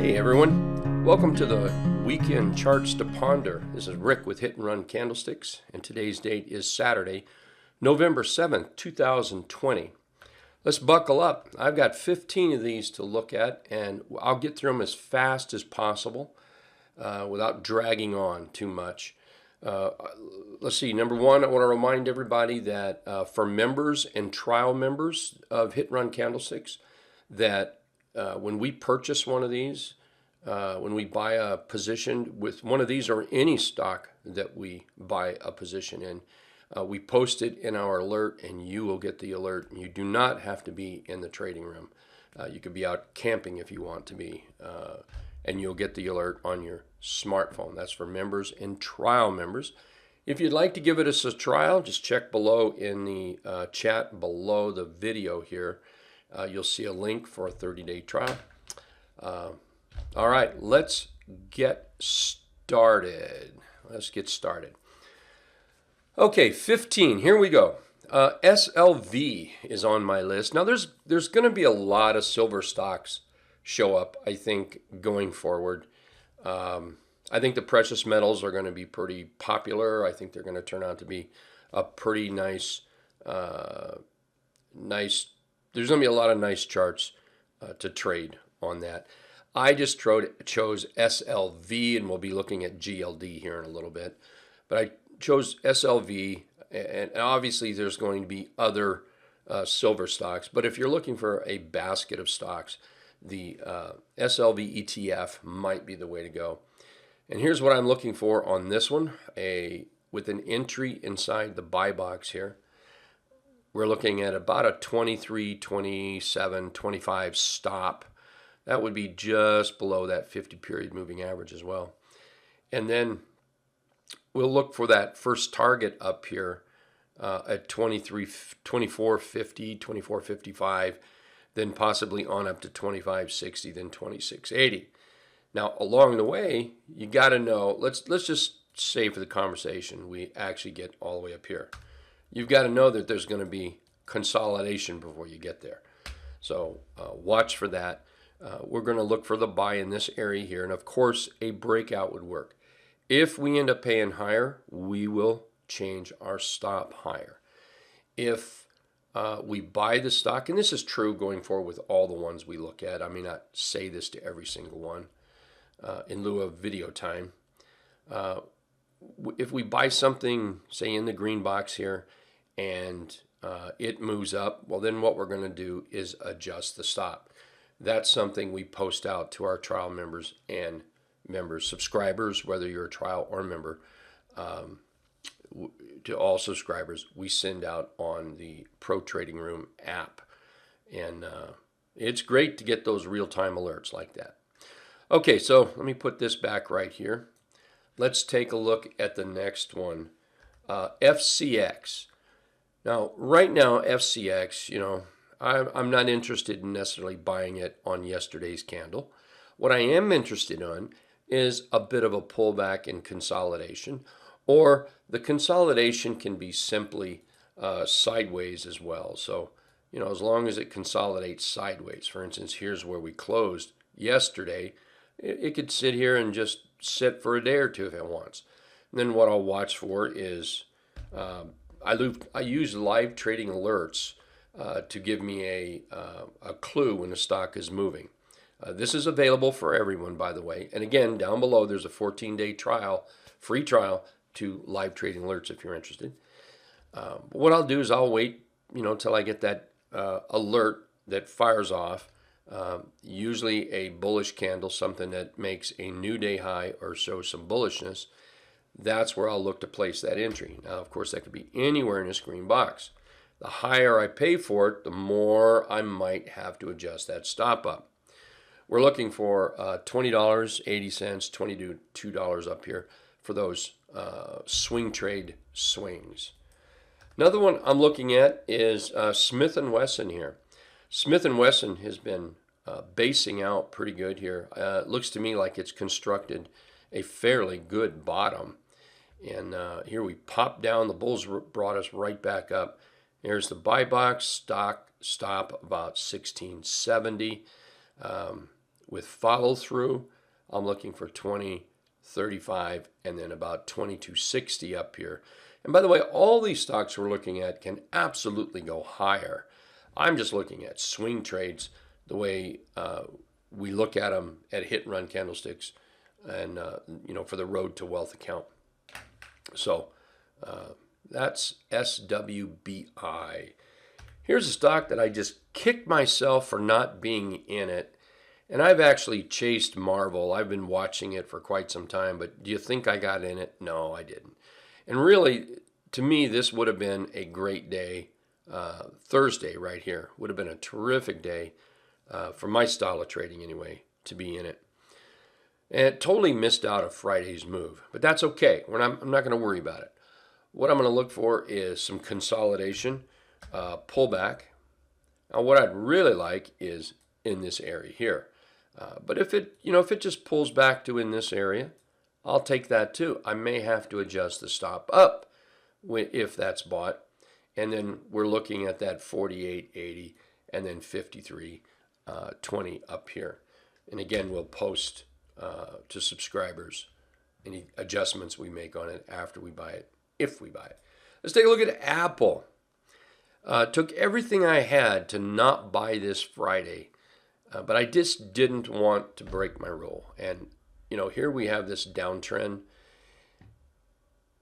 Hey everyone, welcome to the Weekend Charts to Ponder. This is Rick with Hit and Run Candlesticks, and today's date is Saturday, November 7th, 2020. Let's buckle up. I've got 15 of these to look at, and I'll get through them as fast as possible without dragging on too much. Let's see, number one, I want to remind everybody that for members and trial members of Hit and Run Candlesticks, that when we purchase one of these, when we buy a position with one of these or any stock that we buy a position in, we post it in our alert and you will get the alert. You do not have to be in the trading room. You could be out camping if you want to be, and you'll get the alert on your smartphone. That's for members and trial members. If you'd like to give it a trial, just check below in the chat below the video here. You'll see a link for a 30-day trial. All right, let's get started. Okay, 15, here we go. SLV is on my list. Now, there's going to be a lot of silver stocks show up, I think, going forward. I think the precious metals are going to be pretty popular. I think they're going to turn out to be a pretty nice. There's going to be a lot of nice charts to trade on that. I just chose SLV, and we'll be looking at GLD here in a little bit. But I chose SLV, and obviously there's going to be other silver stocks. But if you're looking for a basket of stocks, the SLV ETF might be the way to go. And here's what I'm looking for on this one, with an entry inside the buy box here. We're looking at about a 23, 27, 25 stop. That would be just below that 50-period moving average as well. And then we'll look for that first target up here at 24.50, 24.55, then possibly on up to 25.60, then 26.80. Now, along the way, you got to know, let's just say for the conversation, we actually get all the way up here. You've got to know that there's going to be consolidation before you get there. So watch for that. We're going to look for the buy in this area here. And of course, a breakout would work. If we end up paying higher, we will change our stop higher. If we buy the stock, and this is true going forward with all the ones we look at. I may not say this to every single one in lieu of video time. If we buy something, say in the green box here, and it moves up, well, then what we're going to do is adjust the stop. That's something we post out to our trial members and subscribers, whether you're a trial or member. To all subscribers, we send out on the Pro Trading Room app. And it's great to get those real-time alerts like that. Okay, so let me put this back right here. Let's take a look at the next one, FCX. Now, right now, FCX, I'm not interested in necessarily buying it on yesterday's candle. What I am interested in is a bit of a pullback in consolidation, or the consolidation can be simply sideways as well. So, as long as it consolidates sideways, for instance, here's where we closed yesterday. It could sit here and just sit for a day or two if it wants. And then what I'll watch for is I use live trading alerts to give me a clue when the stock is moving. This is available for everyone, by the way. And again, down below, there's a 14-day trial, free trial to live trading alerts if you're interested. What I'll do is I'll wait, till I get that alert that fires off. Usually a bullish candle, something that makes a new day high or shows some bullishness. That's where I'll look to place that entry. Now, of course, that could be anywhere in this green box. The higher I pay for it, the more I might have to adjust that stop up. We're looking for $20.80, $22 up here for those swing trade swings. Another one I'm looking at is Smith & Wesson here. Smith & Wesson has been basing out pretty good here. It looks to me like it's constructed a fairly good bottom. And here we popped down. The bulls brought us right back up. Here's the buy box, stop about 1670. with follow through, I'm looking for 20.35 and then about 22.60 up here. And by the way, all these stocks we're looking at can absolutely go higher. I'm just looking at swing trades the way we look at them at hit and run candlesticks and for the road to wealth account. So that's SWBI. Here's a stock that I just kicked myself for not being in it. And I've actually chased Marvel. I've been watching it for quite some time, but do you think I got in it? No, I didn't. And really, to me, this would have been a great day. Thursday right here would have been a terrific day for my style of trading anyway, to be in it. And it totally missed out of Friday's move, but that's okay. I'm not going to worry about it. What I'm going to look for is some consolidation, pullback. Now, what I'd really like is in this area here. But if it just pulls back to in this area, I'll take that too. I may have to adjust the stop up if that's bought. And then we're looking at that 48.80 and then 53.20 up here. And again, we'll post to subscribers any adjustments we make on it after we buy it, if we buy it. Let's take a look at Apple. Took everything I had to not buy this Friday, but I just didn't want to break my rule. And, here we have this downtrend.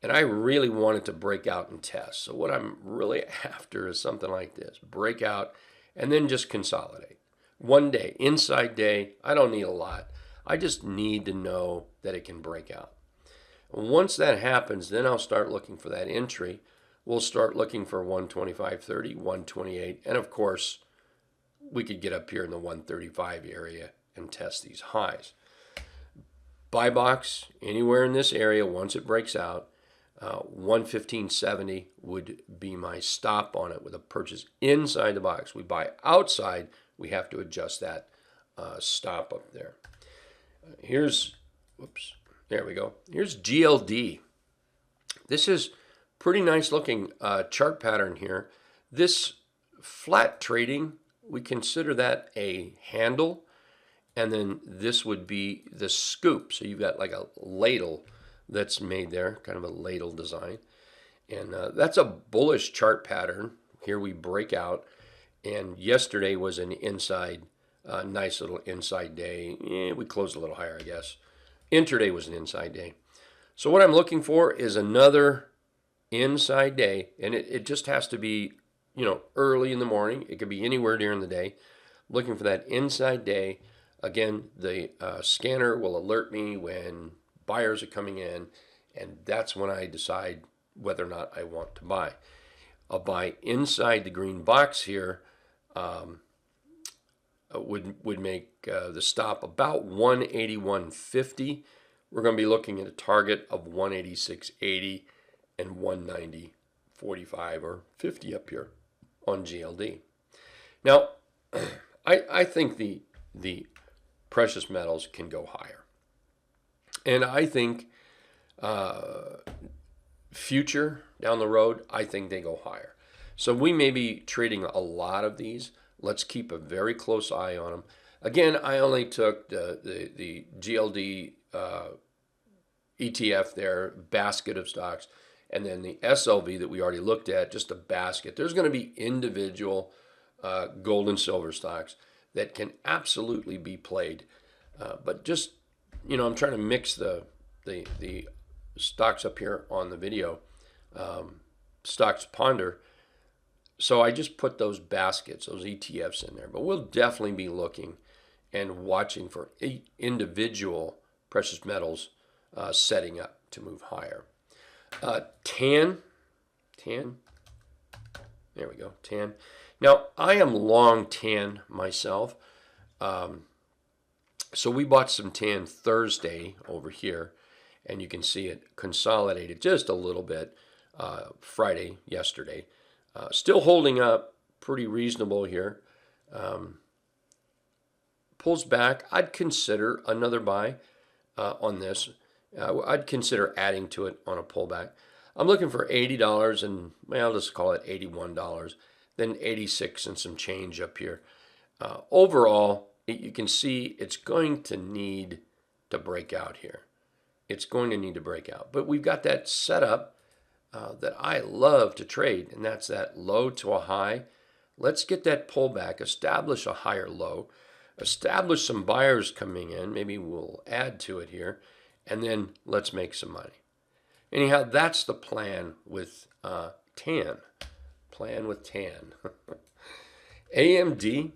And I really wanted to break out and test. So what I'm really after is something like this. Break out and then just consolidate. One day, inside day, I don't need a lot. I just need to know that it can break out. Once that happens, then I'll start looking for that entry. We'll start looking for 125.30, 128. And of course, we could get up here in the 135 area and test these highs. Buy box anywhere in this area once it breaks out. 115.70 would be my stop on it with a purchase inside the box. We buy outside, we have to adjust that stop up there. There we go. Here's GLD. This is pretty nice looking chart pattern here. This flat trading, we consider that a handle, and then this would be the scoop. So you've got like a ladle that's made there, kind of a ladle design. And that's a bullish chart pattern. Here we break out. And yesterday was an inside, nice little inside day. We closed a little higher, I guess. Intraday was an inside day. So what I'm looking for is another inside day. And it just has to be, early in the morning. It could be anywhere during the day. Looking for that inside day. Again, the scanner will alert me when buyers are coming in, and that's when I decide whether or not I want to buy. I'll buy inside the green box here. Would make the stop about 181.50. We're going to be looking at a target of 186.80 and 190.45 or 50 up here on GLD. Now, I think the precious metals can go higher. And I think future down the road, I think they go higher. So we may be trading a lot of these. Let's keep a very close eye on them. Again, I only took the GLD ETF there, basket of stocks, and then the SLV that we already looked at, just a basket. There's going to be individual gold and silver stocks that can absolutely be played. But just, I'm trying to mix the stocks up here on the video, stocks to ponder. So I just put those baskets, those ETFs in there. But we'll definitely be looking and watching for individual precious metals setting up to move higher. TAN. There we go, TAN. Now, I am long TAN myself. So we bought some TAN Thursday over here, and you can see it consolidated just a little bit Friday, yesterday. Still holding up pretty reasonable here. Pulls back. I'd consider another buy on this. I'd consider adding to it on a pullback. I'm looking for $80 and, well, let's call it $81. Then 86 and some change up here. Overall, you can see it's going to need to break out here. It's going to need to break out. But we've got that setup that I love to trade, and that's that low to a high. Let's get that pullback, establish a higher low, establish some buyers coming in. Maybe we'll add to it here, and then let's make some money. Anyhow, that's the plan with TAN. Plan with TAN. AMD.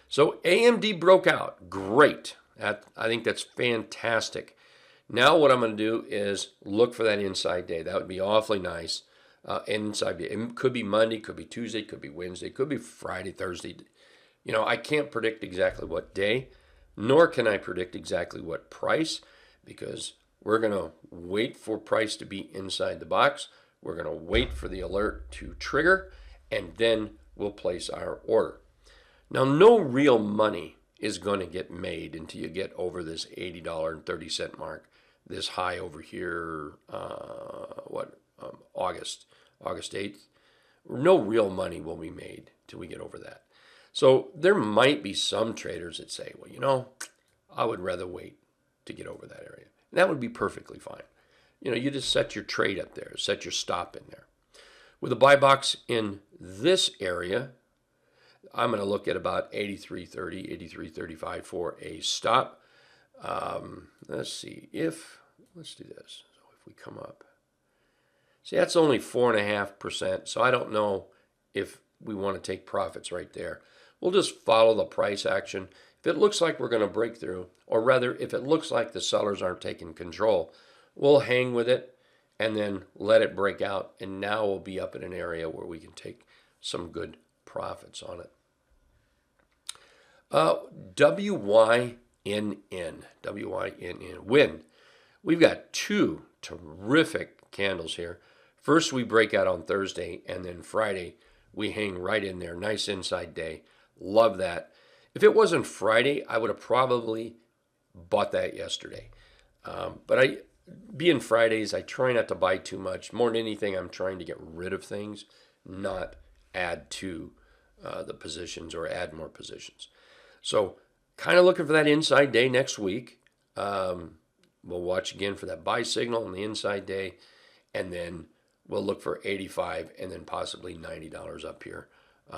So AMD broke out. Great. I think that's fantastic. Now what I'm going to do is look for that inside day. That would be awfully nice. Inside day. It could be Monday, could be Tuesday, could be Wednesday, could be Friday, Thursday. You know, I can't predict exactly what day, nor can I predict exactly what price, because we're going to wait for price to be inside the box. We're going to wait for the alert to trigger, and then we'll place our order. Now, no real money is going to get made until you get over this $80.30 mark, this high over here, August 8th. No real money will be made till we get over that. So there might be some traders that say, well, you know, I would rather wait to get over that area. And that would be perfectly fine. You know, you just set your trade up there, set your stop in there. With a buy box in this area, I'm going to look at about 83.30, 83.35 for a stop. Let's see let's do this. So if we come up, see, that's only 4.5%. So I don't know if we want to take profits right there. We'll just follow the price action. If it looks like we're going to break through, or rather, if it looks like the sellers aren't taking control, we'll hang with it and then let it break out. And now we'll be up in an area where we can take some good profits on it. WYNN, WYNN. We've got two terrific candles here. First, we break out on Thursday, and then Friday, we hang right in there. Nice inside day. Love that. If it wasn't Friday, I would have probably bought that yesterday. But being Fridays, I try not to buy too much. More than anything, I'm trying to get rid of things, not add to the positions or add more positions. So kind of looking for that inside day next week. We'll watch again for that buy signal on the inside day, and then we'll look for 85 and then possibly $90 up here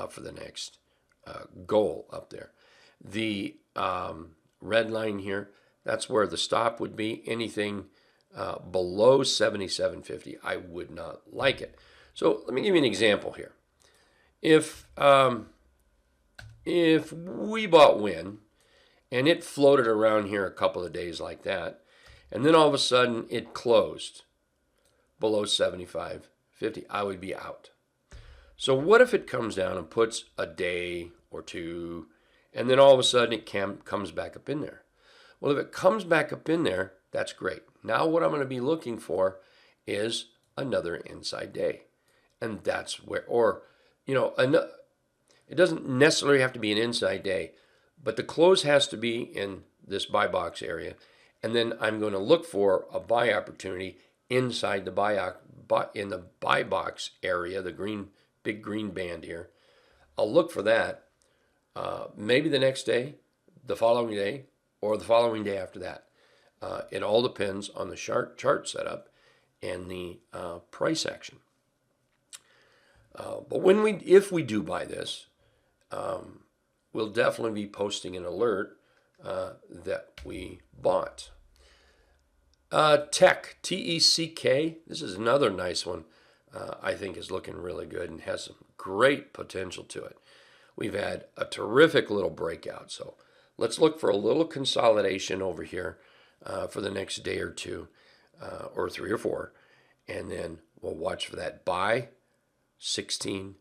for the next goal up there. The red line here, that's where the stop would be. Anything below 77.50, I would not like it. So let me give you an example here. If we bought WYNN and it floated around here a couple of days like that, and then all of a sudden it closed below 75.50, I would be out. So what if it comes down and puts a day or two, and then all of a sudden it comes back up in there? Well, if it comes back up in there, that's great. Now what I'm going to be looking for is another inside day. And that's where, or, you know, it doesn't necessarily have to be an inside day, but the close has to be in this buy box area. And then I'm going to look for a buy opportunity inside the in the buy box area, the big green band here. I'll look for that maybe the next day, the following day, or the following day after that. It all depends on the chart setup and the price action. But if we do buy this, we'll definitely be posting an alert that we bought. Tech, T-E-C-K. This is another nice one. I think is looking really good and has some great potential to it. We've had a terrific little breakout. So let's look for a little consolidation over here for the next day or two, or 3 or 4. And then we'll watch for that buy 16,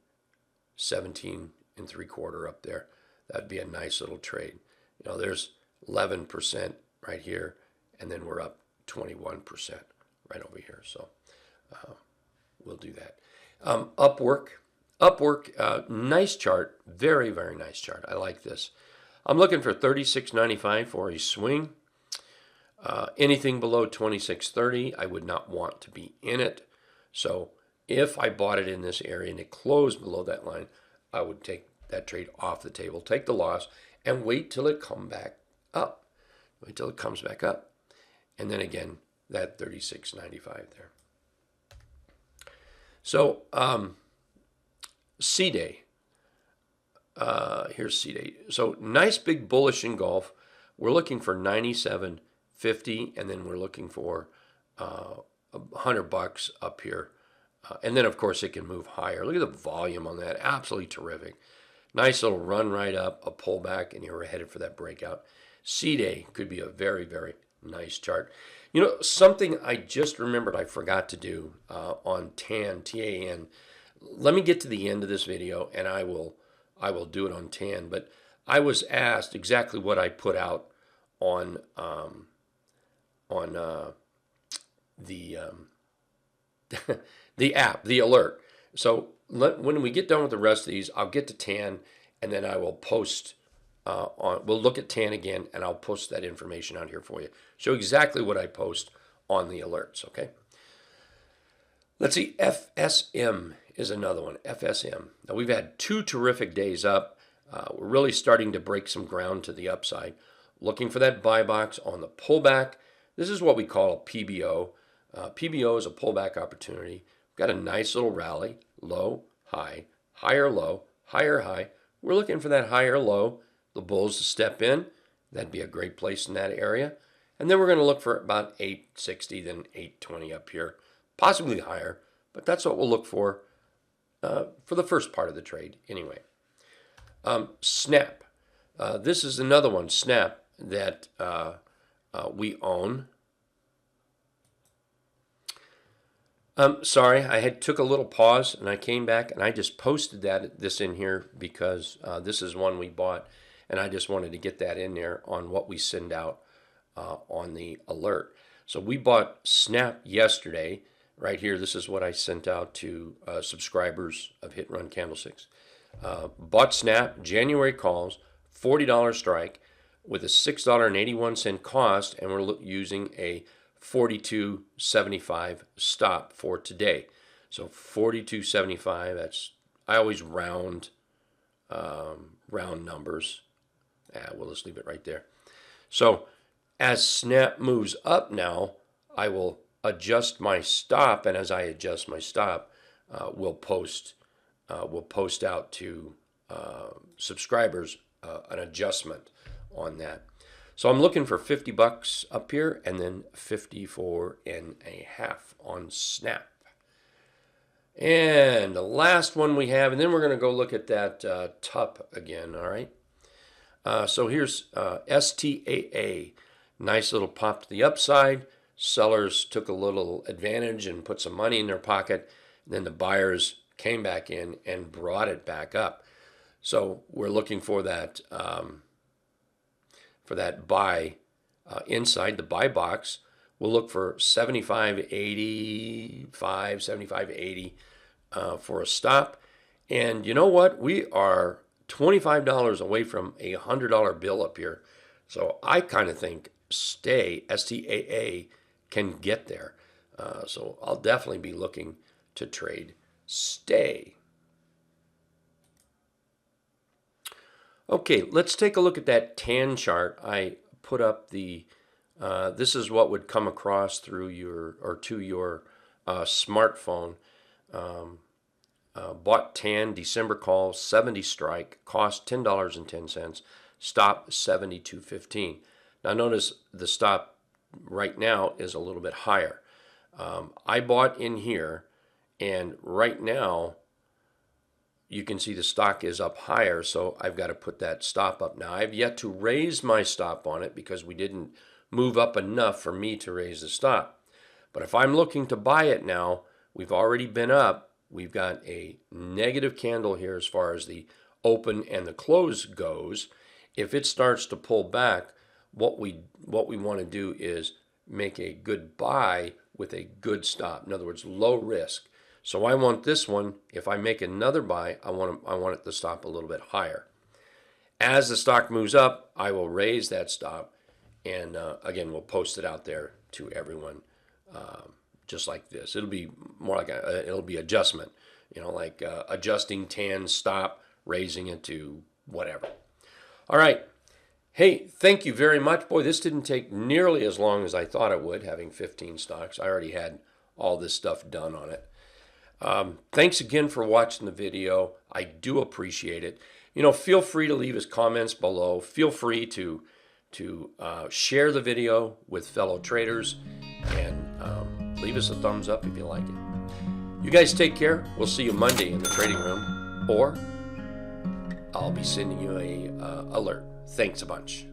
17 and 3/4 up there. That'd be a nice little trade. You know, there's 11% right here, and then we're up 21% right over here. So we'll do that. Upwork, nice chart, very, very nice chart. I like this. I'm looking for 36.95 for a swing. Anything below 26.30, I would not want to be in it. So if I bought it in this area and it closed below that line, I would take that trade off the table, take the loss, and wait till it comes back up. Wait till it comes back up. And then again, that 36.95 there. So CDAY. Here's CDAY. So nice big bullish engulf. We're looking for 97.50, and then we're looking for $100 up here. And then, of course, it can move higher. Look at the volume on that. Absolutely terrific. Nice little run right up, a pullback, and you're headed for that breakout. CDAY could be a very, very nice chart. You know, something I just remembered I forgot to do on TAN, T-A-N. Let me get to the end of this video, and I will do it on TAN. But I was asked exactly what I put out on the the app, the alert. So when we get done with the rest of these, I'll get to TAN, and then I will post we'll look at TAN again, and I'll post that information out here for you. Show exactly what I post on the alerts, okay? Let's see, FSM is another one, FSM. Now, we've had 2 terrific days up. We're really starting to break some ground to the upside. Looking for that buy box on the pullback. This is what we call a PBO. PBO is a pullback opportunity. We've got a nice little rally, low, high, higher low, higher high. We're looking for that higher low, the bulls to step in. That'd be a great place in that area. And then we're going to look for about 860, then 820 up here, possibly higher. But that's what we'll look for the first part of the trade anyway. Snap. This is another one, Snap, that we own. Sorry, I took a little pause and I came back and I just posted this in here because this is one we bought, and I just wanted to get that in there on what we send out on the alert. So we bought Snap yesterday. Right here, this is what I sent out to subscribers of Hit Run Candlesticks. Bought Snap, January calls, $40 strike with a $6.81 cost, and we're using a 42.75 stop for today. So 42.75. That's, I always round numbers. We'll just leave it right there. So as Snap moves up now, I will adjust my stop, and as I adjust my stop, we'll post out to subscribers an adjustment on that. So I'm looking for $50 up here, and then 54.5 on Snap. And the last one we have, and then we're going to go look at that TUP again. All right. So here's STAA. Nice little pop to the upside. Sellers took a little advantage and put some money in their pocket. And then the buyers came back in and brought it back up. So we're looking for that buy inside the buy box. We'll look for 75.85, 75.80 for a stop. And you know what? We are $25 away from a $100 bill up here. So I kind of think STAA, STAA, can get there. So I'll definitely be looking to trade STAA. Okay, let's take a look at that TAN chart. I put up the, this is what would come across through your, or to your smartphone. Bought TAN, December call, 70 strike, cost $10.10, stop 72.15. Now notice the stop right now is a little bit higher. I bought in here, and right now you can see the stock is up higher, so I've got to put that stop up. Now I've yet to raise my stop on it because we didn't move up enough for me to raise the stop. But if I'm looking to buy it now, we've already been up. We've got a negative candle here as far as the open and the close goes. If it starts to pull back, what we want to do is make a good buy with a good stop. In other words, low risk. So I want this one, if I make another buy, I want it to stop a little bit higher. As the stock moves up, I will raise that stop, and again, we'll post it out there to everyone, just like this. It'll be more like it'll be adjustment, you know, like adjusting TAN stop, raising it to whatever. All right. Hey, thank you very much. Boy, this didn't take nearly as long as I thought it would, having 15 stocks. I already had all this stuff done on it. Thanks again for watching the video. I do appreciate it. Feel free to leave us comments below. Feel free to share the video with fellow traders, and leave us a thumbs up if you like it. You guys take care. We'll see you Monday in the trading room, or I'll be sending you a alert. Thanks a bunch.